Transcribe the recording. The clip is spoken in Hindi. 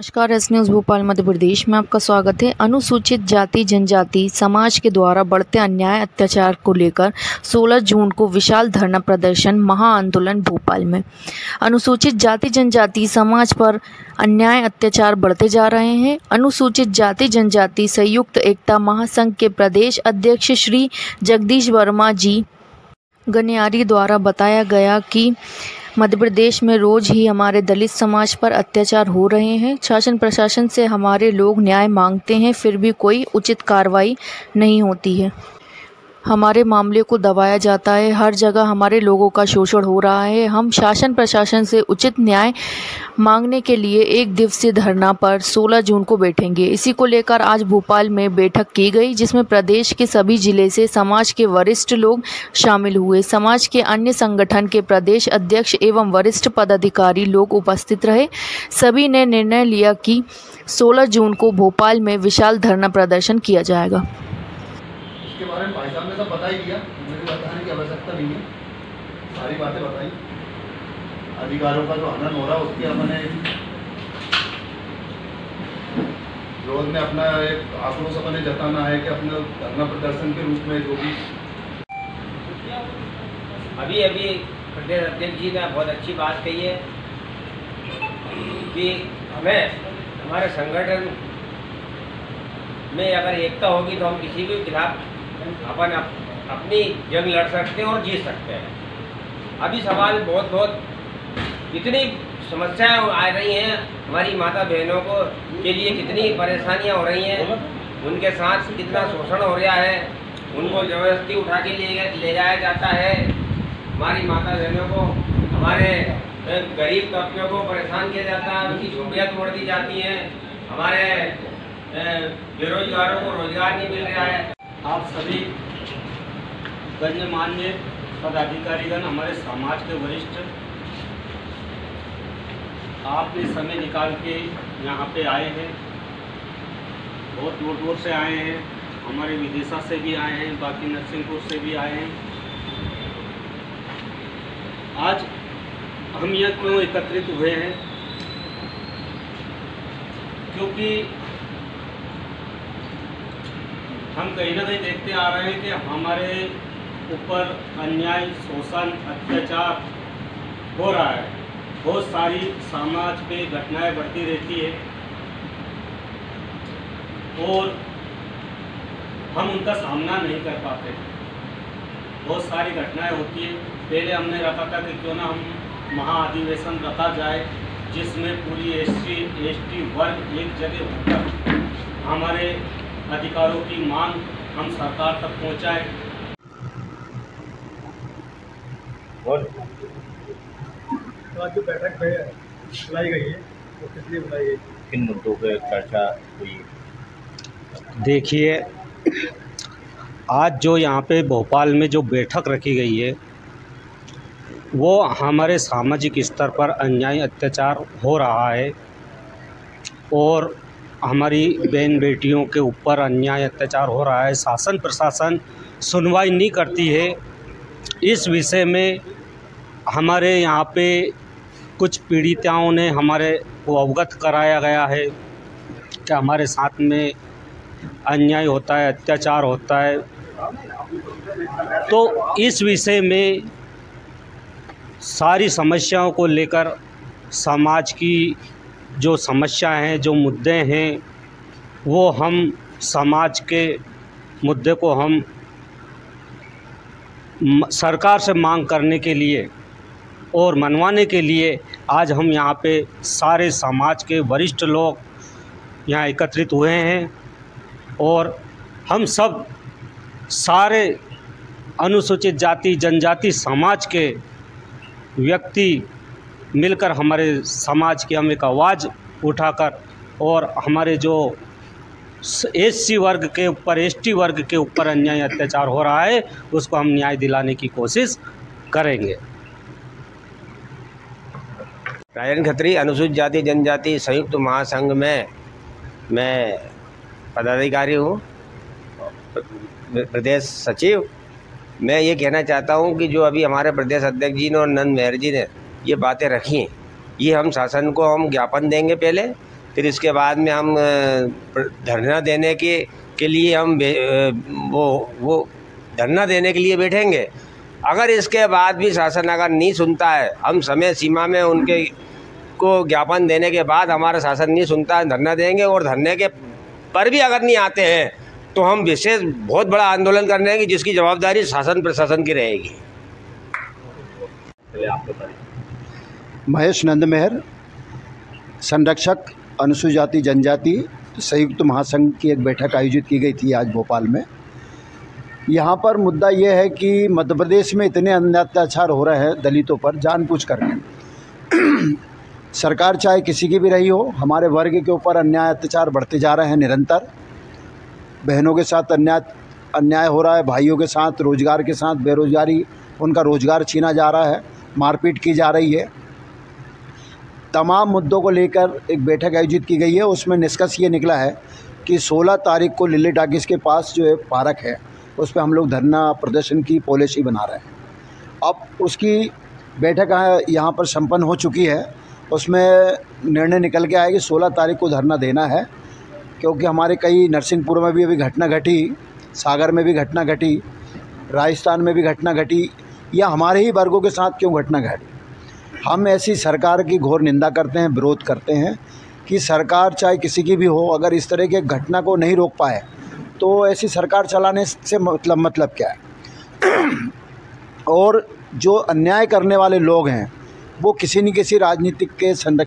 नमस्कार, एस न्यूज़ भोपाल मध्य प्रदेश में आपका स्वागत है। अनुसूचित जाति जनजाति समाज के द्वारा बढ़ते अन्याय अत्याचार को लेकर 16 जून को विशाल धरना प्रदर्शन महाआंदोलन भोपाल में। अनुसूचित जाति जनजाति समाज पर अन्याय अत्याचार बढ़ते जा रहे हैं। अनुसूचित जाति जनजाति संयुक्त एकता महासंघ के प्रदेश अध्यक्ष श्री जगदीश वर्मा जी गनियारी द्वारा बताया गया कि मध्य प्रदेश में रोज़ ही हमारे दलित समाज पर अत्याचार हो रहे हैं। शासन प्रशासन से हमारे लोग न्याय मांगते हैं, फिर भी कोई उचित कार्रवाई नहीं होती है। हमारे मामले को दबाया जाता है। हर जगह हमारे लोगों का शोषण हो रहा है। हम शासन प्रशासन से उचित न्याय मांगने के लिए एक दिवसीय धरना पर 16 जून को बैठेंगे। इसी को लेकर आज भोपाल में बैठक की गई, जिसमें प्रदेश के सभी जिले से समाज के वरिष्ठ लोग शामिल हुए। समाज के अन्य संगठन के प्रदेश अध्यक्ष एवं वरिष्ठ पदाधिकारी लोग उपस्थित रहे। सभी ने निर्णय लिया कि 16 जून को भोपाल में विशाल धरना प्रदर्शन किया जाएगा। के बारे में भाई साहब ने सब बता ही दिया, मुझे बताने की आवश्यकता नहीं है, सारी बातें बताई। अधिकारों का जो हनन हो रहा है उसकी हमने विरोध में अपना एक आक्रोश अपने जताना है कि अपना धरना प्रदर्शन के रूप में जो भी अभी प्रदेश अध्यक्ष जी ने बहुत अच्छी बात कही है कि हमें हमारे संगठन में अगर एकता होगी तो हम किसी भी खिलाफ अपनी जंग लड़ सकते हैं और जीत सकते हैं। अभी सवाल बहुत इतनी समस्याएं आ रही हैं, हमारी माता बहनों को के लिए कितनी परेशानियां हो रही हैं, उनके साथ कितना शोषण हो रहा है, उनको ज़बरदस्ती उठा के ले जाया जाता है। हमारी माता बहनों को, हमारे गरीब तबके को परेशान किया जाता है, उनकी झोपड़ियाँ तोड़ दी जाती हैं, हमारे बेरोजगारों को रोजगार नहीं मिल रहा है। आप सभी गण्यमान्य पदाधिकारीगण, हमारे समाज के वरिष्ठ, आपने समय निकाल के यहाँ पे आए हैं, बहुत दूर दूर से आए हैं, हमारे विदिशा से भी आए हैं, बाकी नरसिंहपुर से भी आए हैं। आज हम यहाँ क्यों एकत्रित हुए हैं? क्योंकि हम कहीं ना कहीं देखते आ रहे हैं कि हमारे ऊपर अन्याय, शोषण, अत्याचार हो रहा है। बहुत सारी समाज पे घटनाएं बढ़ती रहती है और हम उनका सामना नहीं कर पाते। बहुत सारी घटनाएं होती है। पहले हमने रखा था कि क्यों ना हम महाअधिवेशन रखा जाए, जिसमें पूरी एसटी वर्ग एक जगह होकर हमारे अधिकारों की मांग हम सरकार तक पहुंचाएं। और तो आज जो बैठक बुलाई गई है वो किस लिए बुलाई गई, किन मुद्दों पर चर्चा हुई? देखिए, आज जो यहाँ पे भोपाल में जो बैठक रखी गई है वो हमारे सामाजिक स्तर पर अन्याय अत्याचार हो रहा है और हमारी बहन बेटियों के ऊपर अन्याय अत्याचार हो रहा है। शासन प्रशासन सुनवाई नहीं करती है। इस विषय में हमारे यहाँ पे कुछ पीड़िताओं ने हमारे को अवगत कराया गया है कि हमारे साथ में अन्याय होता है, अत्याचार होता है। तो इस विषय में सारी समस्याओं को लेकर समाज की जो समस्याएं हैं, जो मुद्दे हैं, वो हम समाज के मुद्दे को हम सरकार से मांग करने के लिए और मनवाने के लिए आज हम यहाँ पे सारे समाज के वरिष्ठ लोग यहाँ एकत्रित हुए हैं और हम सब सारे अनुसूचित जाति जनजाति समाज के व्यक्ति मिलकर हमारे समाज की हम एक आवाज़ उठाकर और हमारे जो एससी वर्ग के ऊपर, एसटी वर्ग के ऊपर अन्याय अत्याचार हो रहा है उसको हम न्याय दिलाने की कोशिश करेंगे। राजन खत्री, अनुसूचित जाति जनजाति संयुक्त महासंघ में मैं पदाधिकारी हूँ, प्रदेश सचिव। मैं ये कहना चाहता हूँ कि जो अभी हमारे प्रदेश अध्यक्ष जी ने और नंद मेहर जी ने ये बातें रखी हैं, ये हम शासन को हम ज्ञापन देंगे पहले, फिर इसके बाद में हम धरना देने के लिए हम वो धरना देने के लिए बैठेंगे। अगर इसके बाद भी शासन अगर नहीं सुनता है, हम समय सीमा में उनके को ज्ञापन देने के बाद हमारा शासन नहीं सुनता है, धरना देंगे। और धरने के पर भी अगर नहीं आते हैं तो हम विशेष बहुत बड़ा आंदोलन करने की, जिसकी जवाबदारी शासन प्रशासन की रहेगी। महेश नंद मेहर, संरक्षक अनुसूचित जाति जनजाति संयुक्त महासंघ की एक बैठक आयोजित की गई थी आज भोपाल में। यहाँ पर मुद्दा ये है कि मध्य प्रदेश में इतने अत्याचार हो रहे हैं दलितों पर जानबूझकर सरकार चाहे किसी की भी रही हो, हमारे वर्ग के ऊपर अन्याय अत्याचार बढ़ते जा रहे हैं निरंतर। बहनों के साथ अन्याय हो रहा है, भाइयों के साथ, रोजगार के साथ बेरोजगारी, उनका रोजगार छीना जा रहा है, मारपीट की जा रही है। तमाम मुद्दों को लेकर एक बैठक आयोजित की गई है। उसमें निष्कर्ष ये निकला है कि 16 तारीख को लिल्ली टाकीज़ के पास जो है पार्क है, उस पर हम लोग धरना प्रदर्शन की पॉलिसी बना रहे हैं। अब उसकी बैठक यहाँ पर संपन्न हो चुकी है। उसमें निर्णय निकल के आया कि 16 तारीख को धरना देना है, क्योंकि हमारे कई नरसिंहपुर में भी अभी घटना घटी, सागर में भी घटना घटी, राजस्थान में भी घटना घटी, या हमारे ही वर्गों के साथ क्यों घटना घटी। हम ऐसी सरकार की घोर निंदा करते हैं, विरोध करते हैं कि सरकार चाहे किसी की भी हो, अगर इस तरह के घटना को नहीं रोक पाए तो ऐसी सरकार चलाने से मतलब क्या है। और जो अन्याय करने वाले लोग हैं वो किसी न किसी राजनीतिक के